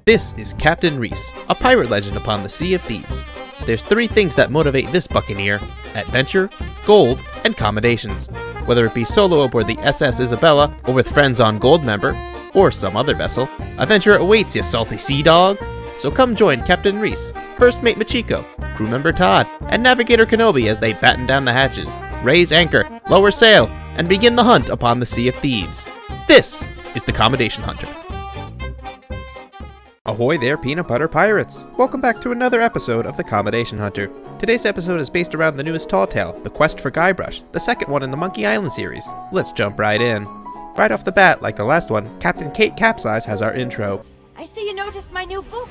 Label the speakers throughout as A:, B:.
A: This is Captain Reese, a pirate legend upon the Sea of Thieves. There's 3 things that motivate this buccaneer: adventure, gold, and commendations. Whether it be solo aboard the SS Isabella, or with friends on Goldmember, or some other vessel, adventure awaits, you salty sea dogs! So come join Captain Reese, First Mate Machiko, crew member Todd, and Navigator Kenobi as they batten down the hatches, raise anchor, lower sail, and begin the hunt upon the Sea of Thieves. This is the Commendation Hunter. Ahoy there, peanut butter pirates! Welcome back to another episode of the Commendation Hunter. Today's episode is based around the newest tall tale, The Quest for Guybrush, the second one in the Monkey Island series. Let's jump right in. Right off the bat, like the last one, Captain Kate Capsize has our intro.
B: I see you noticed my new book.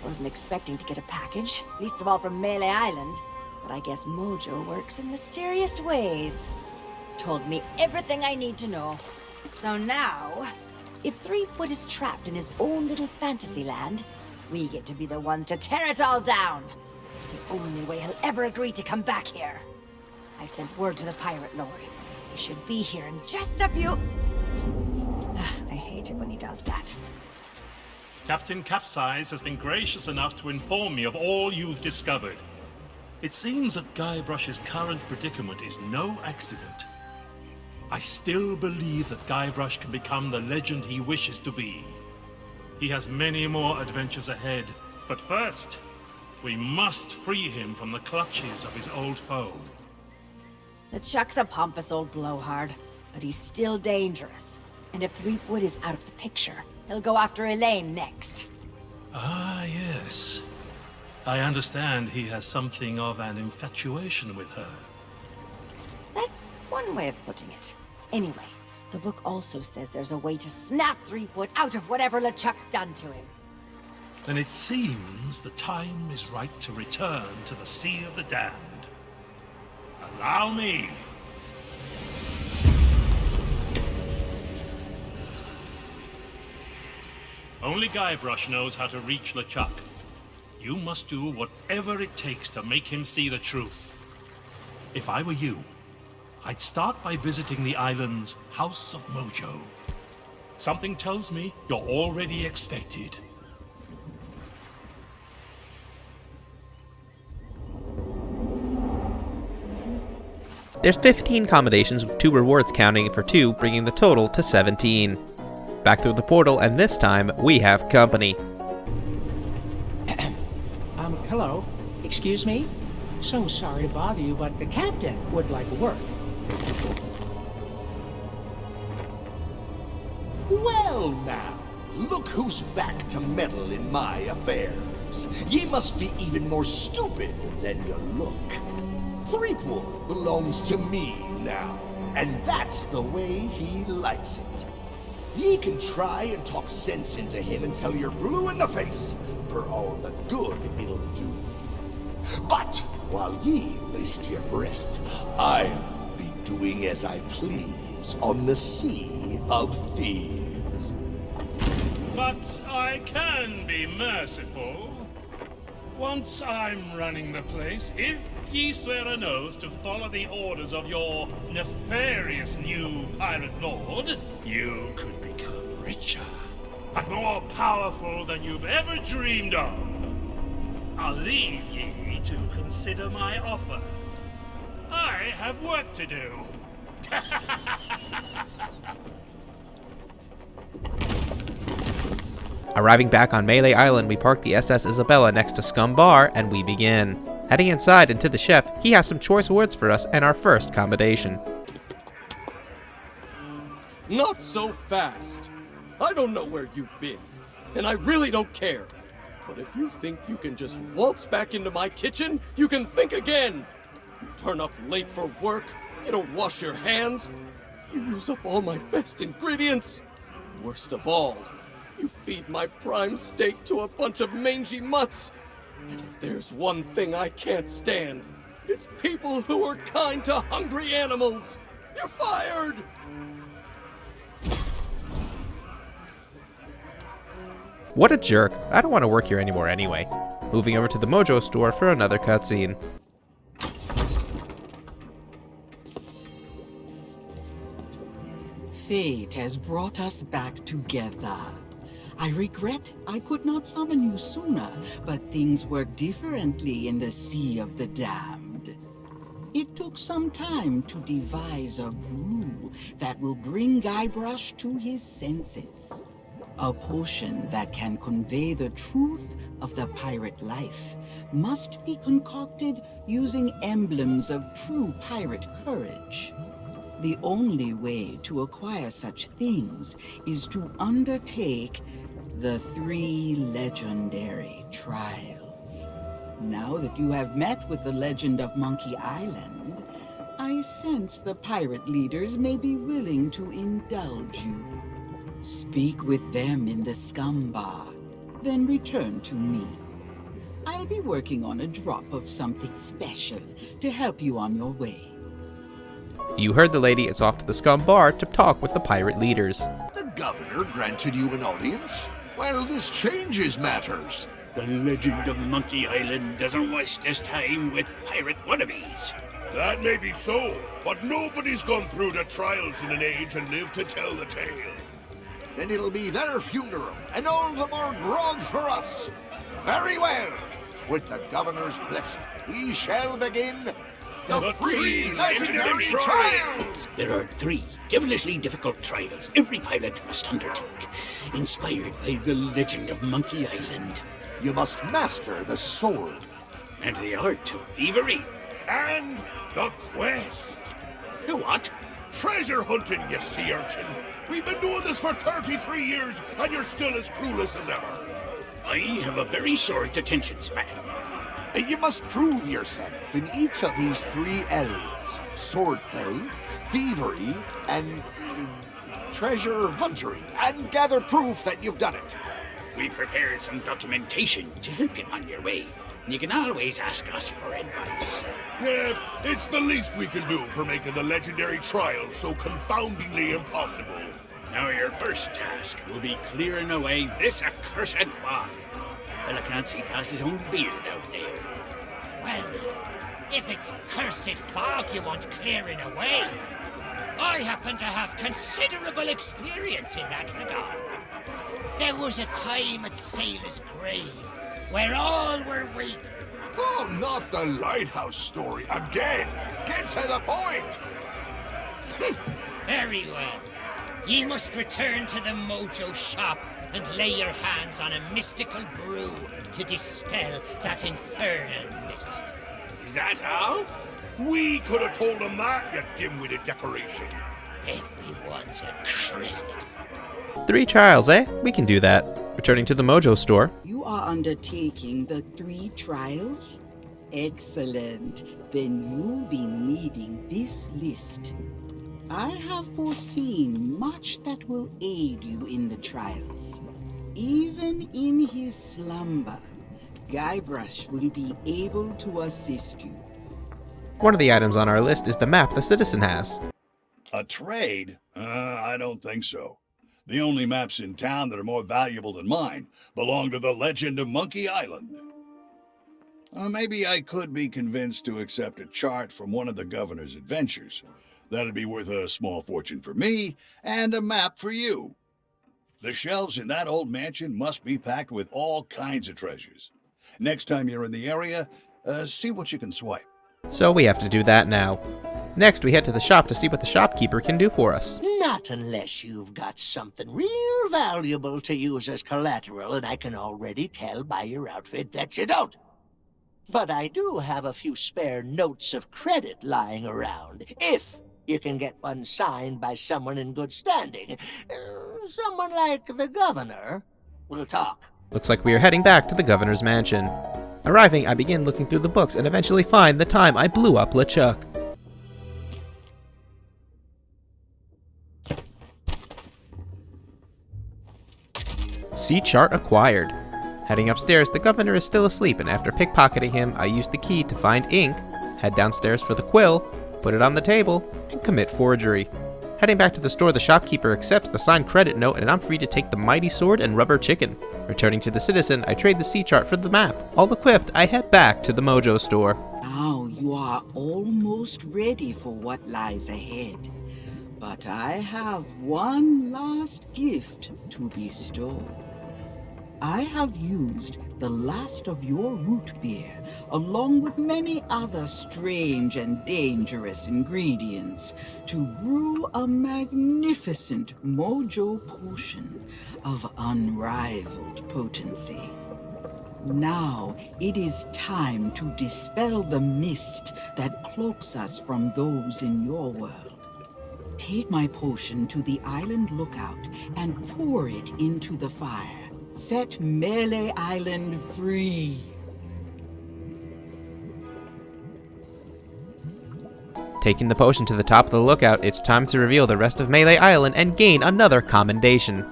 B: Wasn't expecting to get a package, least of all from Melee Island. But I guess Mojo works in mysterious ways. Told me everything I need to know. So now, if Threepwood is trapped in his own little fantasy land, we get to be the ones to tear it all down. It's the only way he'll ever agree to come back here. I've sent word to the Pirate Lord. He should be here in just a few... I hate it when he does that.
C: Captain Capsize has been gracious enough to inform me of all you've discovered. It seems that Guybrush's current predicament is no accident. I still believe that Guybrush can become the legend he wishes to be. He has many more adventures ahead, but first, we must free him from the clutches of his old foe.
B: LeChuck's a pompous old blowhard, but he's still dangerous. And if Threepwood is out of the picture, he'll go after Elaine next.
C: Ah, yes. I understand he has something of an infatuation with her.
B: That's one way of putting it. Anyway, the book also says there's a way to snap Threepwood out of whatever LeChuck's done to him.
C: Then it seems the time is right to return to the Sea of the Damned. Allow me. Only Guybrush knows how to reach LeChuck. You must do whatever it takes to make him see the truth. If I were you, I'd start by visiting the island's House of Mojo. Something tells me you're already expected.
A: There's 15 commendations with 2 rewards counting for 2, bringing the total to 17. Back through the portal, and this time, we have company.
D: Hello. Excuse me? So sorry to bother you, but the captain would like a word.
E: Well now, look who's back to meddle in my affairs. Ye must be even more stupid than you look. Threepwood belongs to me now, and that's the way he likes it. Ye can try and talk sense into him until you're blue in the face for all the good it'll do. But while ye waste your breath, I'll be doing as I please on the Sea of Thieves.
C: But I can be merciful. Once I'm running the place, if ye swear an oath to follow the orders of your nefarious new pirate lord, you could become richer and more powerful than you've ever dreamed of. I'll leave ye to consider my offer. I have work to do.
A: Arriving back on Melee Island, we park the SS Isabella next to Scum Bar, and we begin. Heading inside and to the chef, he has some choice words for us and our first commendation.
F: Not so fast. I don't know where you've been, and I really don't care. But if you think you can just waltz back into my kitchen, you can think again. You turn up late for work, you don't wash your hands, you use up all my best ingredients. Worst of all, you feed my prime steak to a bunch of mangy mutts. And if there's one thing I can't stand, it's people who are kind to hungry animals. You're fired!
A: What a jerk. I don't want to work here anymore anyway. Moving over to the Mojo store for another cutscene.
G: Fate has brought us back together.
D: I regret I could not summon you sooner, but things work differently in the Sea of the Damned. It took some time to devise a brew that will bring Guybrush to his senses. A potion that can convey the truth of the pirate life must be concocted using emblems of true pirate courage. The only way to acquire such things is to undertake the 3 legendary trials. Now that you have met with the legend of Monkey Island, I sense the pirate leaders may be willing to indulge you. Speak with them in the scum bar, then return to me. I'll be working on a drop of something special to help you on your way.
A: You heard the lady is off to the scum bar to talk with the pirate leaders.
E: The governor granted you an audience? Well, this changes matters.
G: The legend of Monkey Island doesn't waste his time with pirate wannabes.
H: That may be so, but nobody's gone through the trials in an age and lived to tell the tale.
E: Then it'll be their funeral, and all the more grog for us. Very well. With the governor's blessing, we shall begin the 3 legendary trials!
G: There are 3 devilishly difficult trials every pirate must undertake, inspired by the legend of Monkey Island.
E: You must master the sword.
G: And the art of thievery.
H: And the quest.
G: The what?
H: Treasure hunting, you sea urchin. We've been doing this for 33 years, and you're still as clueless as ever.
G: I have a very short attention span.
E: You must prove yourself in each of these 3 areas. Swordplay, thievery, and treasure huntery. And gather proof that you've done it.
G: We prepared some documentation to help you on your way. You can always ask us for advice.
H: Yeah, it's the least we can do for making the legendary trials so confoundingly impossible.
G: Now your first task will be clearing away this accursed fog. Well, I can't see past his own beard out there.
I: Well, if it's cursed fog you want clearing away, I happen to have considerable experience in that regard. There was a time at Sailor's Grave where all were waiting.
H: Oh, not the lighthouse story again! Get to the point!
I: Very well. Ye must return to the Mojo shop and lay your hands on a mystical brew to dispel that infernal mist.
G: Is that all?
H: We could have told him that, you dim-witted decoration.
I: Everyone's a critic.
A: 3 trials, eh? We can do that. Returning to the Mojo store.
D: You are undertaking the 3 trials? Excellent. Then you'll be needing this list. I have foreseen much that will aid you in the trials. Even in his slumber, Guybrush will be able to assist you.
A: One of the items on our list is the map the citizen has.
J: A trade? I don't think so. The only maps in town that are more valuable than mine belong to the legend of Monkey Island. Maybe I could be convinced to accept a chart from one of the governor's adventures. That'd be worth a small fortune for me, and a map for you. The shelves in that old mansion must be packed with all kinds of treasures. Next time you're in the area, see what you can swipe.
A: So we have to do that now. Next, we head to the shop to see what the shopkeeper can do for us.
K: Not unless you've got something real valuable to use as collateral, and I can already tell by your outfit that you don't. But I do have a few spare notes of credit lying around, if you can get one signed by someone in good standing. Someone like the governor. We'll talk.
A: Looks like we are heading back to the governor's mansion. Arriving, I begin looking through the books and eventually find the time I blew up LeChuck. Sea chart acquired. Heading upstairs, the governor is still asleep, and after pickpocketing him, I use the key to find ink, head downstairs for the quill, put it on the table, and commit forgery. Heading back to the store, the shopkeeper accepts the signed credit note, and I'm free to take the mighty sword and rubber chicken. Returning to the citizen, I trade the sea chart for the map. All equipped, I head back to the Mojo store.
D: Now you are almost ready for what lies ahead. But I have one last gift to bestow. I have used the last of your root beer, along with many other strange and dangerous ingredients, to brew a magnificent Mojo potion of unrivaled potency. Now it is time to dispel the mist that cloaks us from those in your world. Take my potion to the island lookout and pour it into the fire. Set Melee Island free.
A: Taking the potion to the top of the lookout, it's time to reveal the rest of Melee Island and gain another commendation.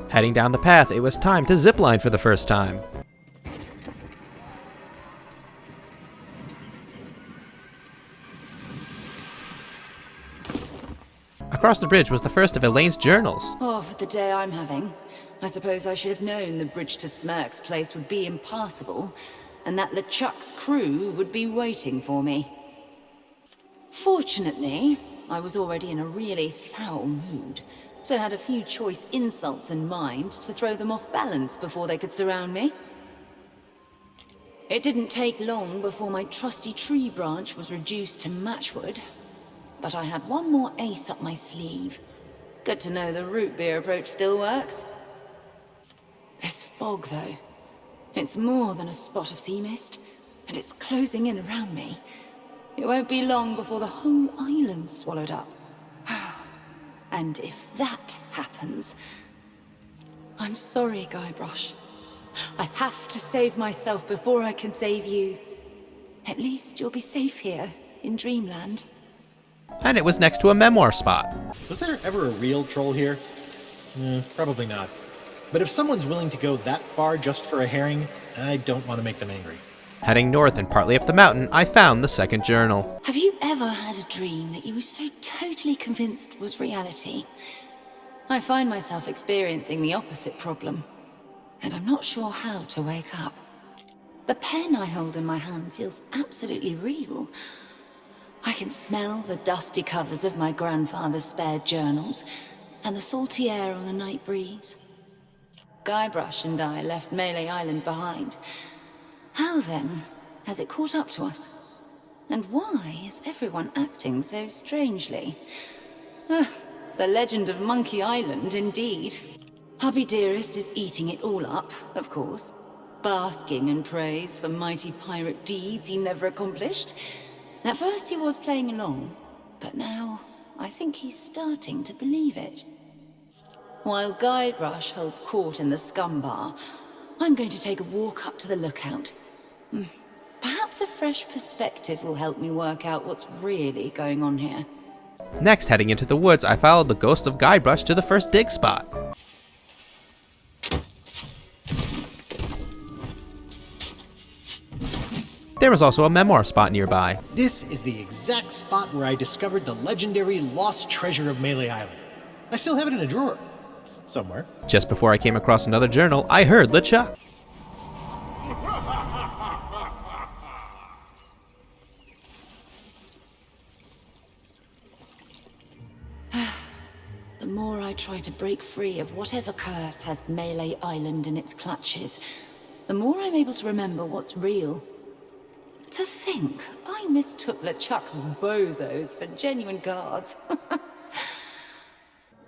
A: Heading down the path, it was time to zipline for the first time. Across the bridge was the first of Elaine's journals.
L: Oh, the day I'm having. I suppose I should have known the bridge to Smirk's place would be impassable, and that LeChuck's crew would be waiting for me. Fortunately, I was already in a really foul mood, so had a few choice insults in mind to throw them off balance before they could surround me. It didn't take long before my trusty tree branch was reduced to matchwood, but I had one more ace up my sleeve. Good to know the root beer approach still works. This fog, though, it's more than a spot of sea mist, and it's closing in around me. It won't be long before the whole island's swallowed up. And if that happens... I'm sorry, Guybrush. I have to save myself before I can save you. At least you'll be safe here, in Dreamland.
A: And it was next to a memoir spot.
M: Was there ever a real troll here? Probably not. But if someone's willing to go that far just for a herring, I don't want to make them angry.
A: Heading north and partly up the mountain, I found the second journal.
L: Have you ever had a dream that you were so totally convinced was reality? I find myself experiencing the opposite problem, and I'm not sure how to wake up. The pen I hold in my hand feels absolutely real. I can smell the dusty covers of my grandfather's spare journals, and the salty air on the night breeze. Guybrush and I left Melee Island behind. How then has it caught up to us? And why is everyone acting so strangely? The legend of Monkey Island, indeed. Hubby Dearest is eating it all up, of course, basking in praise for mighty pirate deeds he never accomplished. At first he was playing along, but now I think he's starting to believe it. While Guybrush holds court in the scum bar, I'm going to take a walk up to the lookout. Perhaps a fresh perspective will help me work out what's really going on here.
A: Next, heading into the woods, I followed the ghost of Guybrush to the first dig spot. There was also a memoir spot nearby.
M: This is the exact spot where I discovered the legendary lost treasure of Melee Island. I still have it in a drawer. Somewhere.
A: Just before I came across another journal, I heard LeChuck.
L: The more I try to break free of whatever curse has Melee Island in its clutches, the more I'm able to remember what's real. To think, I mistook LeChuck's bozos for genuine guards.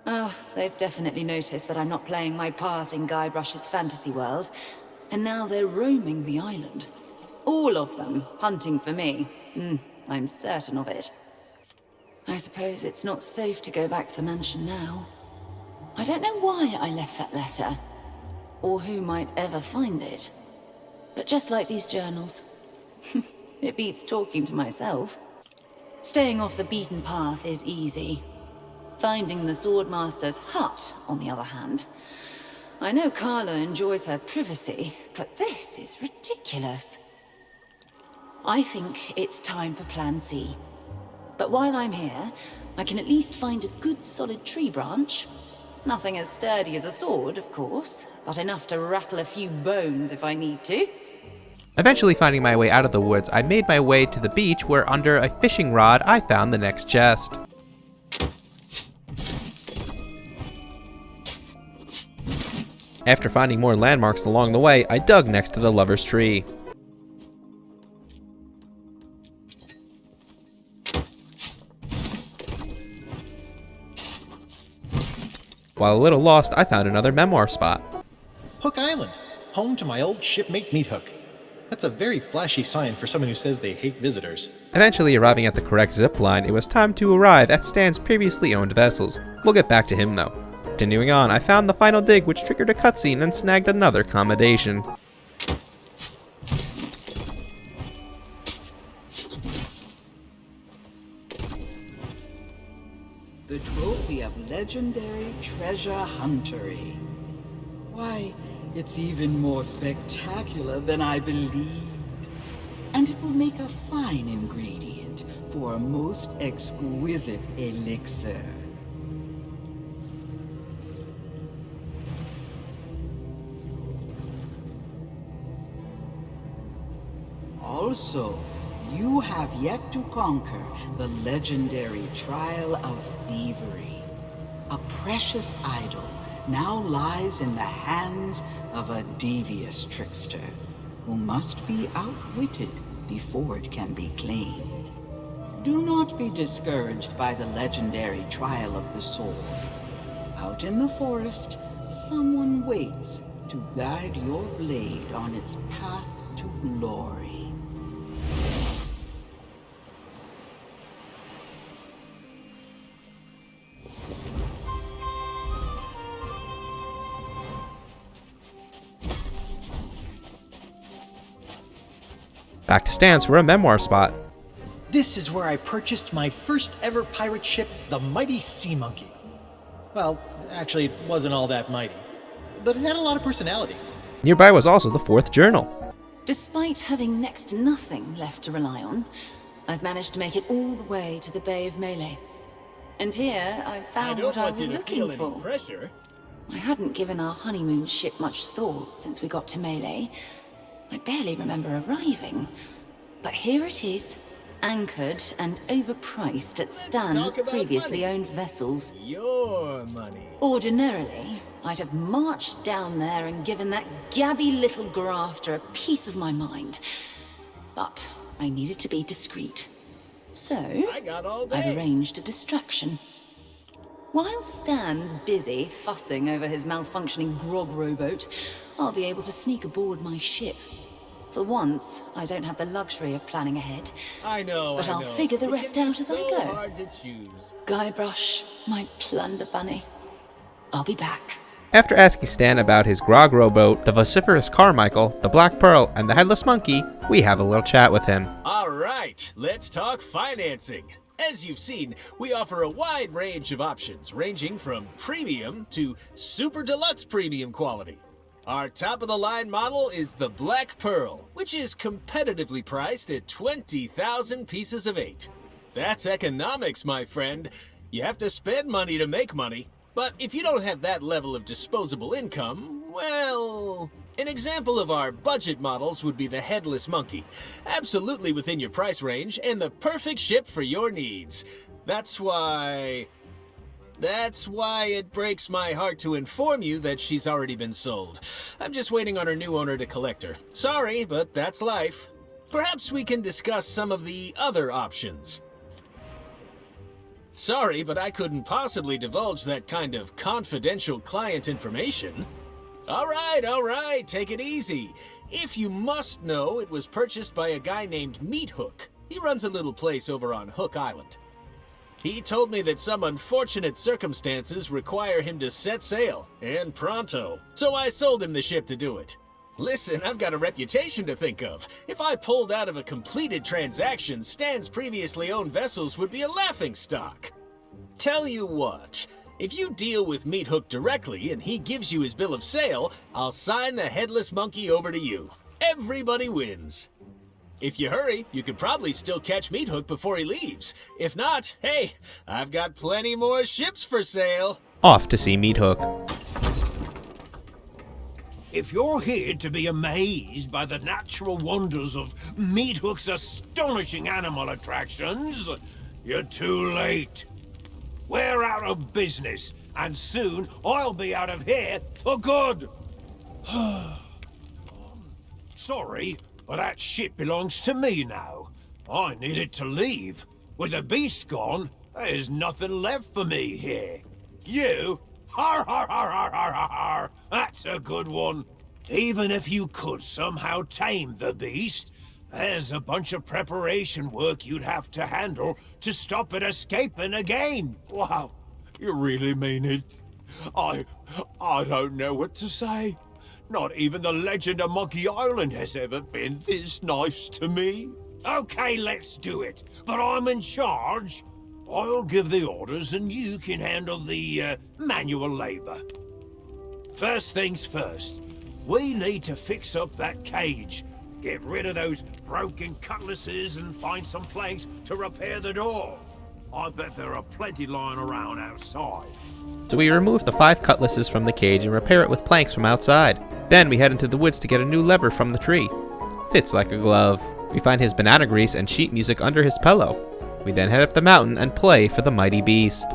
L: Oh, they've definitely noticed that I'm not playing my part in Guybrush's fantasy world, and now they're roaming the island. All of them hunting for me. I'm certain of it. I suppose it's not safe to go back to the mansion now. I don't know why I left that letter, or who might ever find it. But just like these journals, it beats talking to myself. Staying off the beaten path is easy. Finding the Swordmaster's hut, on the other hand. I know Carla enjoys her privacy, but this is ridiculous. I think it's time for Plan C. But while I'm here, I can at least find a good solid tree branch. Nothing as sturdy as a sword, of course, but enough to rattle a few bones if I need to.
A: Eventually finding my way out of the woods, I made my way to the beach where under a fishing rod I found the next chest. After finding more landmarks along the way, I dug next to the lover's tree. While a little lost, I found another memoir spot.
M: Hook Island, home to my old shipmate Meathook. That's a very flashy sign for someone who says they hate visitors.
A: Eventually arriving at the correct zip line, it was time to arrive at Stan's previously owned vessels. We'll get back to him though. Continuing on, I found the final dig which triggered a cutscene and snagged another commendation.
D: The trophy of legendary treasure huntery. Why, it's even more spectacular than I believed. And it will make a fine ingredient for a most exquisite elixir. Also, you have yet to conquer the legendary Trial of Thievery. A precious idol now lies in the hands of a devious trickster who must be outwitted before it can be claimed. Do not be discouraged by the legendary Trial of the Sword. Out in the forest, someone waits to guide your blade on its path to glory.
A: Back to Stan's for a memoir spot.
M: This is where I purchased my first ever pirate ship, the Mighty Sea Monkey. Well, actually, it wasn't all that mighty, but it had a lot of personality.
A: Nearby was also the fourth journal.
L: Despite having next to nothing left to rely on, I've managed to make it all the way to the Bay of Melee. And here, I've found what I was looking for.
G: Pressure.
L: I hadn't given our honeymoon ship much thought since we got to Melee. I barely remember arriving. But here it is, anchored and overpriced at Stan's previously owned vessels.
G: Your money.
L: Ordinarily, I'd have marched down there and given that gabby little grafter a piece of my mind. But I needed to be discreet. So, I've arranged a distraction. While Stan's busy fussing over his malfunctioning grog rowboat, I'll be able to sneak aboard my ship. For once, I don't have the luxury of planning ahead. But I'll figure the rest out as I go.
G: Hard to choose.
L: Guybrush, my plunder bunny. I'll be back.
A: After asking Stan about his grog rowboat, the vociferous Carmichael, the Black Pearl, and the Headless Monkey, we have a little chat with him.
N: All right, let's talk financing. As you've seen, we offer a wide range of options, ranging from premium to super deluxe premium quality. Our top-of-the-line model is the Black Pearl, which is competitively priced at 20,000 pieces of 8. That's economics, my friend. You have to spend money to make money. But if you don't have that level of disposable income, well... An example of our budget models would be the Headless Monkey. Absolutely within your price range, and the perfect ship for your needs. That's why it breaks my heart to inform you that she's already been sold. I'm just waiting on her new owner to collect her. Sorry, but that's life. Perhaps we can discuss some of the other options. Sorry, but I couldn't possibly divulge that kind of confidential client information. All right, take it easy. If you must know, it was purchased by a guy named Meathook. He runs a little place over on Hook Island. He told me that some unfortunate circumstances require him to set sail, and pronto. So I sold him the ship to do it. Listen, I've got a reputation to think of. If I pulled out of a completed transaction, Stan's previously owned vessels would be a laughingstock. Tell you what, if you deal with Meathook directly and he gives you his bill of sale, I'll sign the headless monkey over to you. Everybody wins. If you hurry, you could probably still catch Meathook before he leaves. If not, hey, I've got plenty more ships for sale.
A: Off to see Meathook.
O: If you're here to be amazed by the natural wonders of Meathook's astonishing animal attractions, you're too late. We're out of business, and soon I'll be out of here for good. Sorry, but that ship belongs to me now. I needed to leave. With the beast gone, there's nothing left for me here. You? Har har har har har har har! That's a good one. Even if you could somehow tame the beast, there's a bunch of preparation work you'd have to handle to stop it escaping again. Wow, you really mean it? I don't know what to say. Not even the legend of Monkey Island has ever been this nice to me. Okay, let's do it. But I'm in charge. I'll give the orders and you can handle the manual labor. First things first, we need to fix up that cage. Get rid of those broken cutlasses and find some planks to repair the door. I bet there are plenty lying around outside.
A: So we remove the 5 cutlasses from the cage and repair it with planks from outside. Then we head into the woods to get a new lever from the tree. Fits like a glove. We find his banana grease and sheet music under his pillow. We then head up the mountain and play for the mighty beast.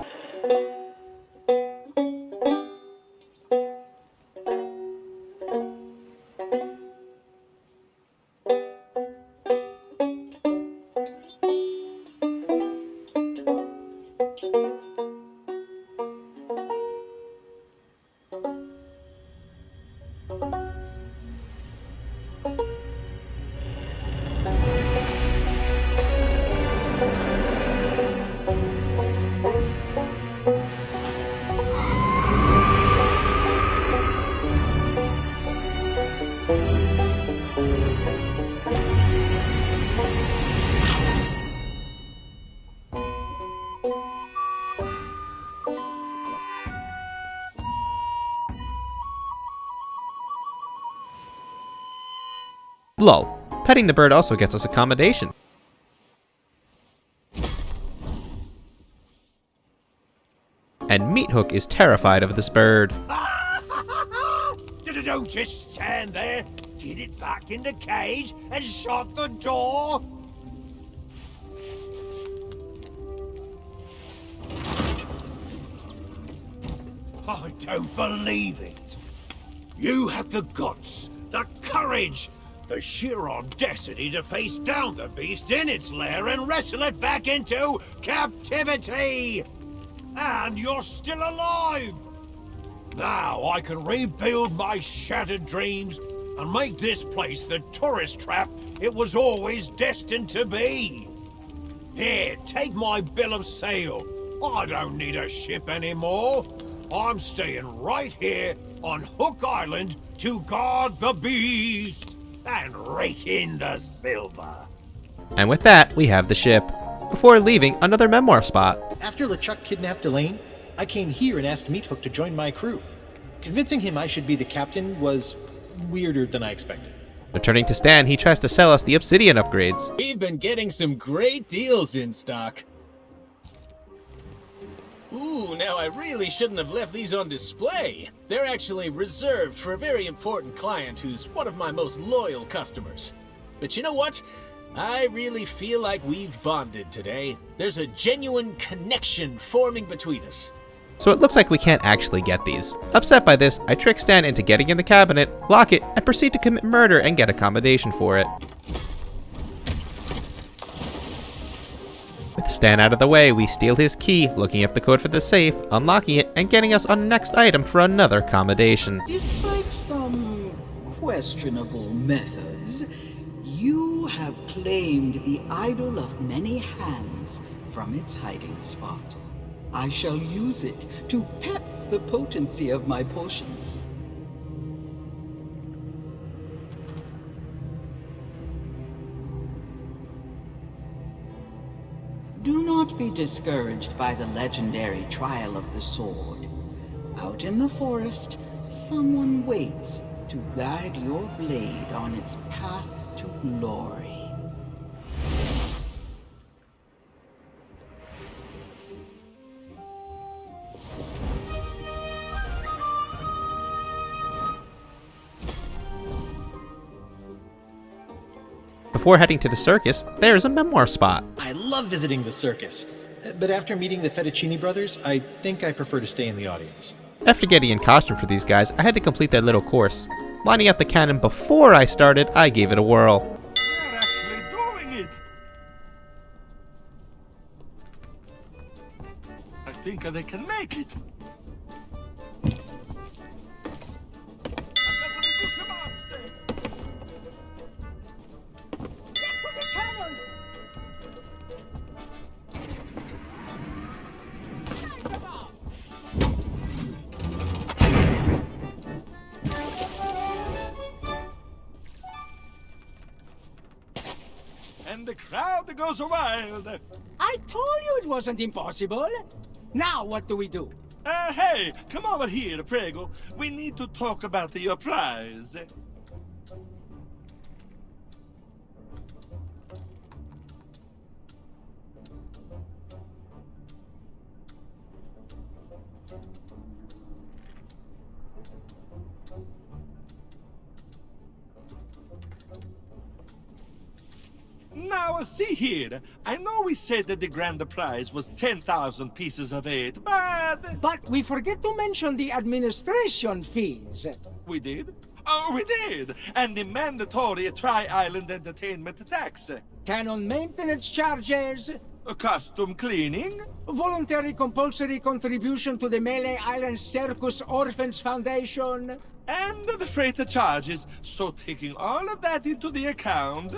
A: Lol. Petting the bird also gets us a commendation. And Meathook is terrified of this bird.
O: Don't just stand there. Get it back in the cage and shut the door. I don't believe it. You had the guts, the courage, the sheer audacity to face down the beast in its lair and wrestle it back into captivity! And you're still alive! Now I can rebuild my shattered dreams and make this place the tourist trap it was always destined to be. Here, take my bill of sale. I don't need a ship anymore. I'm staying right here on Hook Island to guard the beast and rake in the silver.
A: And with that, we have the ship. Before leaving, another memoir spot.
M: After LeChuck kidnapped Elaine, I came here and asked Meathook to join my crew. Convincing him I should be the captain was weirder than I expected.
A: Returning to Stan, he tries to sell us the obsidian upgrades.
N: We've been getting some great deals in stock. Ooh, now I really shouldn't have left these on display. They're actually reserved for a very important client who's one of my most loyal customers. But you know what? I really feel like we've bonded today. There's a genuine connection forming between us.
A: So it looks like we can't actually get these. Upset by this, I trick Stan into getting in the cabinet, lock it, and proceed to commit murder and get a commendation for it. With Stan out of the way, we steal his key, looking up the code for the safe, unlocking it, and getting us on the next item for another commendation.
D: Despite some questionable methods, you have claimed the idol of many hands from its hiding spot. I shall use it to pep the potency of my potion. Do not be discouraged by the legendary trial of the sword. Out in the forest, someone waits to guide your blade on its path to glory.
A: Before heading to the circus, there's a memoir spot.
M: I love visiting the circus, but after meeting the Fettuccini brothers, I think I prefer to stay in the audience.
A: After getting in costume for these guys, I had to complete their little course. Lining up the cannon before I started, I gave it a whirl.
H: They're actually doing it! I think they can make it. And the crowd goes wild.
I: I told you it wasn't impossible. Now what do we do?
H: Hey, come over here, Prego. We need to talk about your prize. Now, see here. I know we said that the grand prize was 10,000 pieces of 8, but...
I: But we forget to mention the administration fees.
H: We did? Oh, we did! And the mandatory Tri-Island Entertainment tax.
I: Canon maintenance charges.
H: Costume cleaning.
I: Voluntary compulsory contribution to the Melee Island Circus Orphans Foundation.
H: And the freight charges. So taking all of that into the account...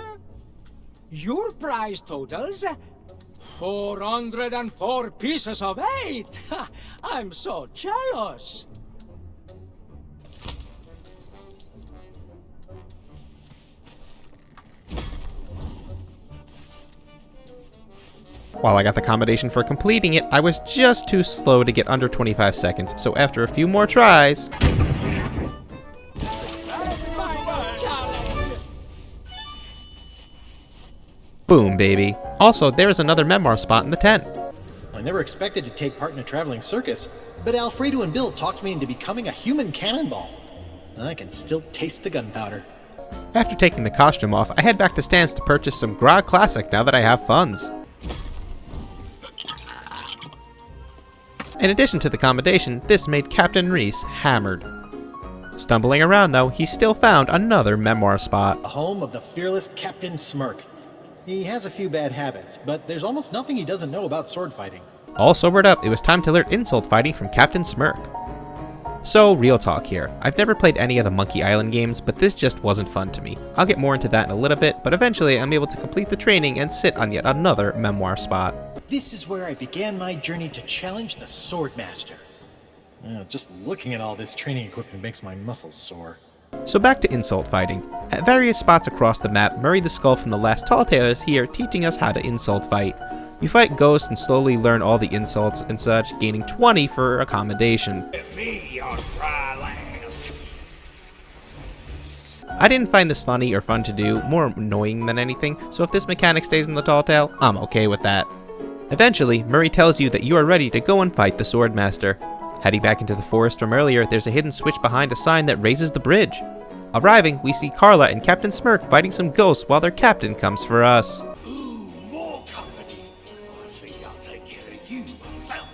I: Your prize totals 404 pieces of 8. I'm so jealous.
A: While I got the commendation for completing it, I was just too slow to get under 25 seconds, so after a few more tries... Boom, baby. Also, there is another memoir spot in the tent.
M: I never expected to take part in a traveling circus, but Alfredo and Bill talked me into becoming a human cannonball. I can still taste the gunpowder.
A: After taking the costume off, I head back to Stan's to purchase some Grog Classic now that I have funds. In addition to the commendation, this made Captain Reese hammered. Stumbling around though, he still found another memoir spot.
M: The home of the fearless Captain Smirk. He has a few bad habits, but there's almost nothing he doesn't know about sword fighting.
A: All sobered up, it was time to learn insult fighting from Captain Smirk. So, real talk here. I've never played any of the Monkey Island games, but this just wasn't fun to me. I'll get more into that in a little bit, but eventually I'm able to complete the training and sit on yet another memoir spot.
M: This is where I began my journey to challenge the Swordmaster. Just looking at all this training equipment makes my muscles sore.
A: So back to insult fighting. At various spots across the map, Murray the Skull from the Last Tall Tale is here teaching us how to insult fight. You fight ghosts and slowly learn all the insults and such, gaining 20 for a commendation. I didn't find this funny or fun to do, more annoying than anything, so if this mechanic stays in the Tall Tale, I'm okay with that. Eventually, Murray tells you that you are ready to go and fight the Swordmaster. Heading back into the forest from earlier, there's a hidden switch behind a sign that raises the bridge. Arriving, we see Carla and Captain Smirk fighting some ghosts while their captain comes for us.
E: Ooh, more company. I think I'll take care of you myself.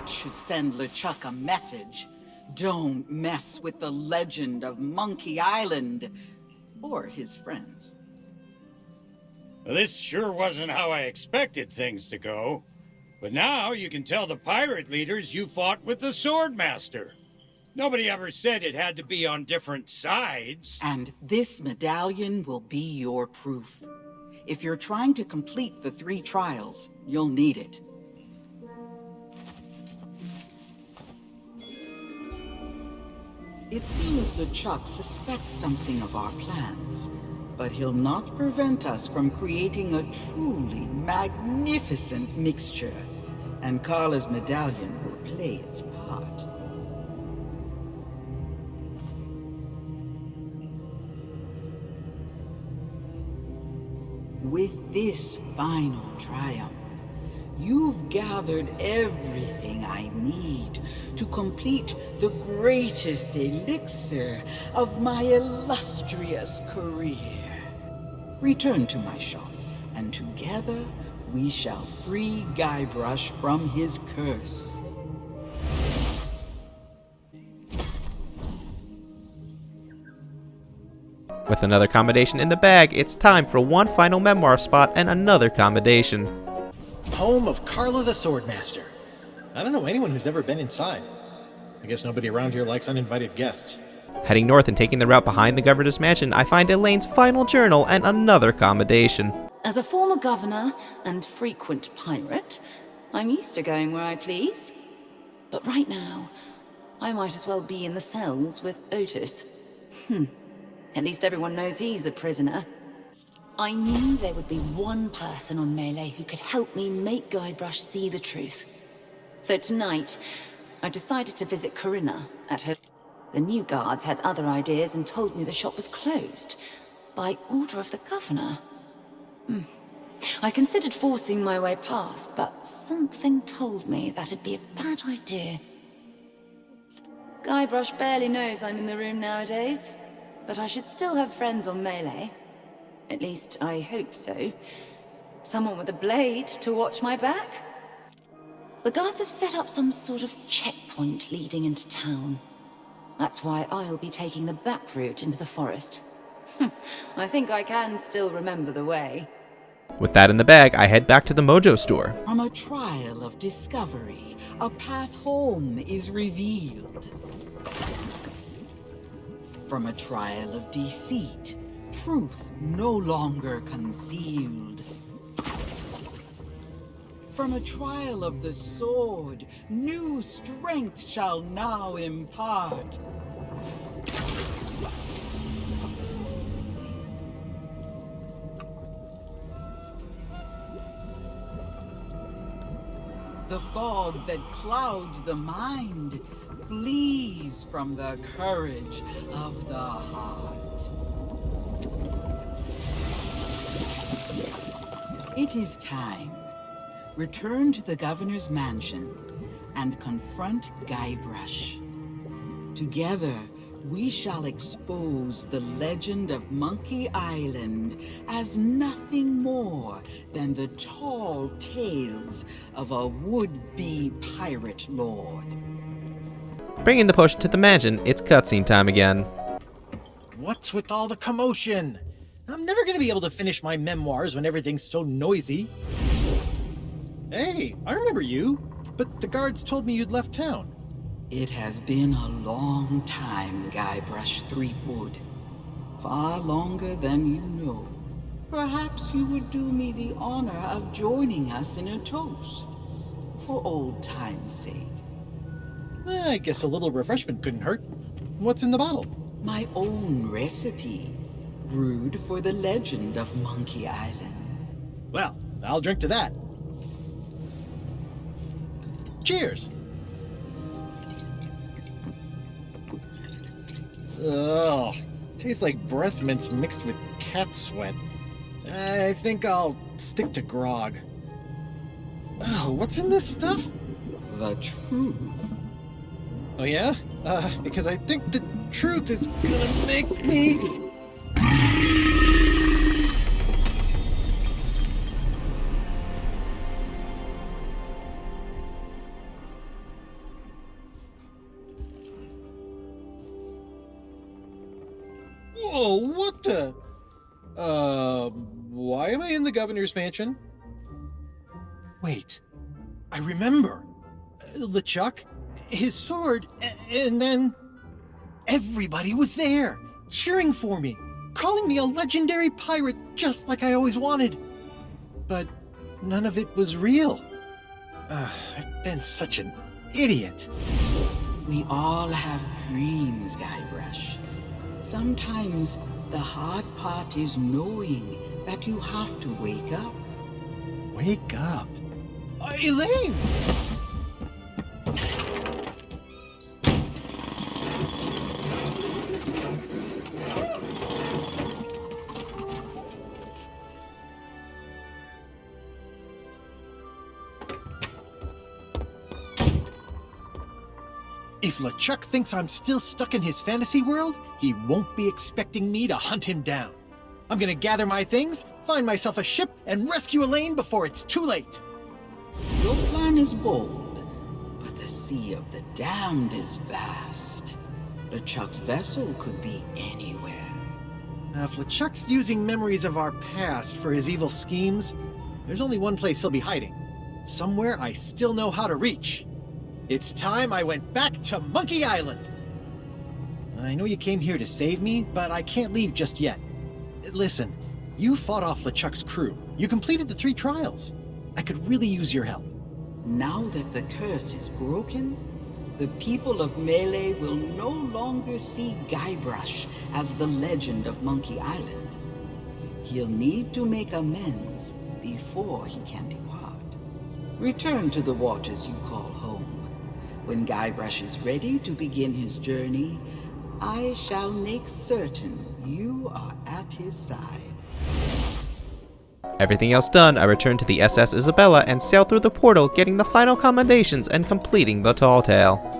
D: That should send LeChuck a message. Don't mess with the legend of Monkey Island or his friends.
P: This sure wasn't how I expected things to go. But now you can tell the pirate leaders you fought with the Swordmaster. Nobody ever said it had to be on different sides.
D: And this medallion will be your proof. If you're trying to complete the 3 trials, you'll need it. It seems LeChuck suspects something of our plans, but he'll not prevent us from creating a truly magnificent mixture, and Carla's medallion will play its part. With this final triumph, you've gathered everything I need to complete the greatest elixir of my illustrious career. Return to my shop, and together we shall free Guybrush from his curse.
A: With another commendation in the bag, it's time for one final memoir spot and another commendation.
M: Home of Carla the Swordmaster. I don't know anyone who's ever been inside. I guess nobody around here likes uninvited guests.
A: Heading north and taking the route behind the governor's mansion, I find Elaine's final journal and another commendation.
L: As a former governor and frequent pirate, I'm used to going where I please. But right now, I might as well be in the cells with Otis. At least everyone knows he's a prisoner. I knew there would be one person on Melee who could help me make Guybrush see the truth. So tonight, I decided to visit Corinna at her... The new guards had other ideas and told me the shop was closed. By order of the governor. I considered forcing my way past, but something told me that it'd be a bad idea. Guybrush barely knows I'm in the room nowadays, but I should still have friends on Melee. At least, I hope so. Someone with a blade to watch my back. The guards have set up some sort of checkpoint leading into town. That's why I'll be taking the back route into the forest. I think I can still remember the way.
A: With that in the bag, I head back to the Mojo store.
D: From a trial of discovery, a path home is revealed. From a trial of deceit, truth no longer concealed. From a trial of the sword, new strength shall now impart. The fog that clouds the mind flees from the courage of the heart. It is time. Return to the governor's mansion and confront Guybrush. Together, we shall expose the legend of Monkey Island as nothing more than the tall tales of a would-be pirate lord.
A: Bringing the potion to the mansion, it's cutscene time again.
M: What's with all the commotion? I'm never gonna be able to finish my memoirs when everything's so noisy. Hey, I remember you, but the guards told me you'd left town.
D: It has been a long time, Guybrush Threepwood. Far longer than you know. Perhaps you would do me the honor of joining us in a toast, for old time's sake.
M: I guess a little refreshment couldn't hurt. What's in the bottle?
D: My own recipe, brewed for the legend of Monkey Island.
M: Well, I'll drink to that. Cheers! Ugh, tastes like breath mints mixed with cat sweat. I think I'll stick to grog. Oh, what's in this stuff?
D: The truth.
M: Oh yeah? Because I think the truth is gonna make me... Whoa, what the? Why am I in the governor's mansion? Wait, I remember. LeChuck, his sword, and then... Everybody was there, cheering for me, calling me a legendary pirate just like I always wanted. But none of it was real. I've been such an idiot.
D: We all have dreams, Guybrush. Sometimes the hard part is knowing that you have to wake up.
M: Wake up? Elaine! If LeChuck thinks I'm still stuck in his fantasy world, he won't be expecting me to hunt him down. I'm gonna gather my things, find myself a ship, and rescue Elaine before it's too late.
D: Your plan is bold, but the Sea of the Damned is vast. LeChuck's vessel could be anywhere.
M: Now, if LeChuck's using memories of our past for his evil schemes, there's only one place he'll be hiding. Somewhere I still know how to reach. It's time I went back to Monkey Island. I know you came here to save me, but I can't leave just yet. Listen, you fought off LeChuck's crew. You completed the 3 trials. I could really use your help.
D: Now that the curse is broken, the people of Melee will no longer see Guybrush as the legend of Monkey Island. He'll need to make amends before he can depart. Return to the waters you call home. When Guybrush is ready to begin his journey, I shall make certain you are at his side.
A: Everything else done, I return to the SS Isabella and sail through the portal, getting the final commendations and completing the tall tale.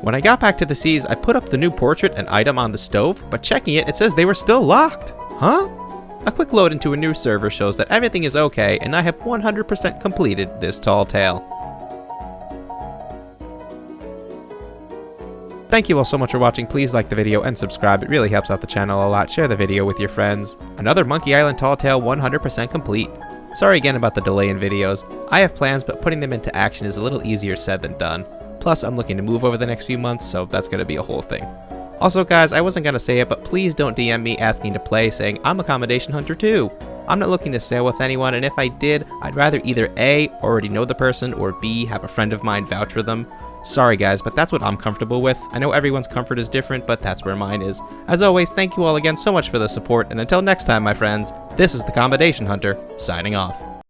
A: When I got back to the seas, I put up the new portrait and item on the stove, but checking it, it says they were still locked. Huh? A quick load into a new server shows that everything is okay, and I have 100% completed this tall tale. Thank you all so much for watching. Please like the video and subscribe. It really helps out the channel a lot. Share the video with your friends. Another Monkey Island tall tale 100% complete. Sorry again about the delay in videos. I have plans, but putting them into action is a little easier said than done. Plus, I'm looking to move over the next few months, so that's going to be a whole thing. Also, guys, I wasn't going to say it, but please don't DM me asking to play, saying I'm a Commendation Hunter too. I'm not looking to sail with anyone, and if I did, I'd rather either A, already know the person, or B, have a friend of mine vouch for them. Sorry guys, but that's what I'm comfortable with. I know everyone's comfort is different, but that's where mine is. As always, thank you all again so much for the support, and until next time, my friends, this is the Commendation Hunter, signing off.